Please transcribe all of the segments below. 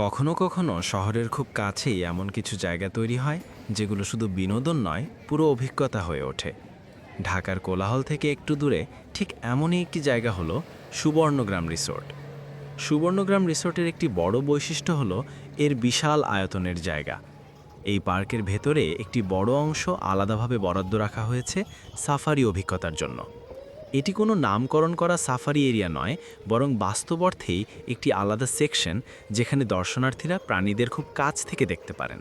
কখনো কখনো শহরের খুব কাছেই এমন কিছু জায়গা তৈরি হয় যেগুলো শুধু বিনোদন নয়, পুরো অভিজ্ঞতা হয়ে ওঠে। ঢাকার কোলাহল থেকে একটু দূরে ঠিক এমনই একটি জায়গা হলো সুবর্ণগ্রাম রিসোর্ট। সুবর্ণগ্রাম রিসোর্টের একটি বড় বৈশিষ্ট্য হলো এর বিশাল আয়তনের জায়গা। এই পার্কের ভেতরে একটি বড় অংশ আলাদাভাবে বরাদ্দ রাখা হয়েছে সাফারি অভিজ্ঞতার জন্য। এটি কোনো নামকরণ করা সাফারি এরিয়া নয়, বরং বাস্তব অর্থেই একটি আলাদা সেকশন যেখানে দর্শনার্থীরা প্রাণীদের খুব কাছ থেকে দেখতে পারেন।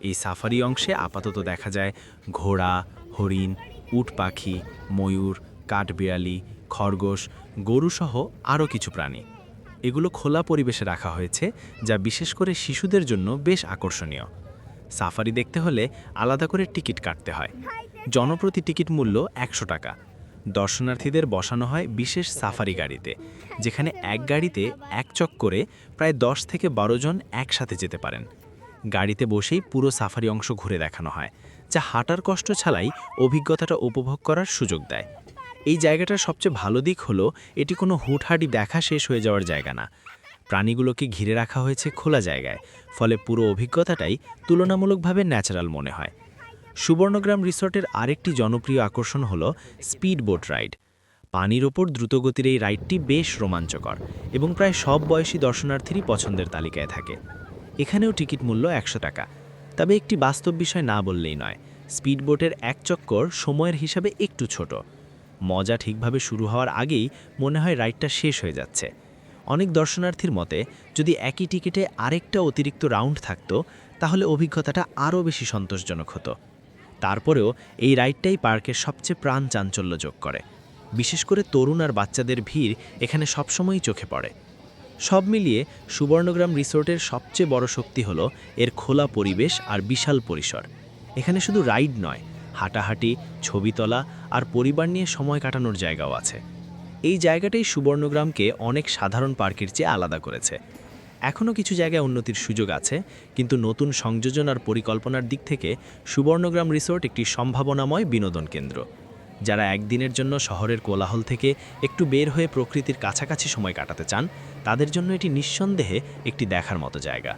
এই সাফারি অংশে আপাতত দেখা যায় ঘোড়া, হরিণ, উট পাখি, ময়ূর, কাঠবিড়ালি, খরগোশ, গরুসহ আরও কিছু প্রাণী। এগুলো খোলা পরিবেশে রাখা হয়েছে, যা বিশেষ করে শিশুদের জন্য বেশ আকর্ষণীয়। সাফারি দেখতে হলে আলাদা করে টিকিট কাটতে হয়। জনপ্রতি টিকিট মূল্য ১০০ টাকা। দর্শনার্থীদের বসানো হয় বিশেষ সাফারি গাড়িতে, যেখানে এক গাড়িতে এক চক্করে প্রায় ১০ থেকে ১২ জন একসাথে যেতে পারেন। গাড়িতে বসেই পুরো সাফারি অংশ ঘুরে দেখানো হয়, যা হাঁটার কষ্ট ছাড়াই অভিজ্ঞতাটা উপভোগ করার সুযোগ দেয়। এই জায়গাটার সবচেয়ে ভালো দিক হলো এটি কোনো হুটহাঁটি দেখা শেষ হয়ে যাওয়ার জায়গা না। প্রাণীগুলোকে ঘিরে রাখা হয়েছে খোলা জায়গায়, ফলে পুরো অভিজ্ঞতাটাই তুলনামূলকভাবে ন্যাচারাল মনে হয়। সুবর্ণগ্রাম রিসর্টের আরেকটি জনপ্রিয় আকর্ষণ হল স্পিড বোট রাইড। পানির ওপর দ্রুতগতির এই রাইডটি বেশ রোমাঞ্চকর এবং প্রায় সব বয়সী দর্শনার্থীরই পছন্দের তালিকায় থাকে। এখানেও টিকিট মূল্য ১০০ টাকা। তবে একটি বাস্তব বিষয় না বললেই নয়, স্পিড বোটের এক চক্কর সময়ের হিসাবে একটু ছোট। মজা ঠিকভাবে শুরু হওয়ার আগেই মনে হয় রাইডটা শেষ হয়ে যাচ্ছে। অনেক দর্শনার্থীর মতে যদি একই টিকিটে আরেকটা অতিরিক্ত রাউন্ড থাকতো, তাহলে অভিজ্ঞতাটা আরও বেশি সন্তোষজনক হতো। তারপরেও এই রাইডটাই পার্কের সবচেয়ে প্রাণ চাঞ্চল্য যোগ করে। বিশেষ করে তরুণ আর বাচ্চাদের ভিড় এখানে সবসময়ই চোখে পড়ে। সব মিলিয়ে সুবর্ণগ্রাম রিসোর্টের সবচেয়ে বড় শক্তি হলো এর খোলা পরিবেশ আর বিশাল পরিসর। এখানে শুধু রাইড নয়, হাঁটাহাঁটি, ছবি তোলা আর পরিবার নিয়ে সময় কাটানোর জায়গাও আছে। এই জায়গাটাই সুবর্ণগ্রামকে অনেক সাধারণ পার্কের চেয়ে আলাদা করেছে। এখনও কিছু জায়গায় উন্নতির সুযোগ আছে, কিন্তু নতুন সংযোজন আর পরিকল্পনার দিক থেকে সুবর্ণগ্রাম রিসোর্ট একটি সম্ভাবনাময় বিনোদন কেন্দ্র। যারা একদিনের জন্য শহরের কোলাহল থেকে একটু বের হয়ে প্রকৃতির কাছাকাছি সময় কাটাতে চান, তাদের জন্য এটি নিঃসন্দেহে একটি দেখার মতো জায়গা।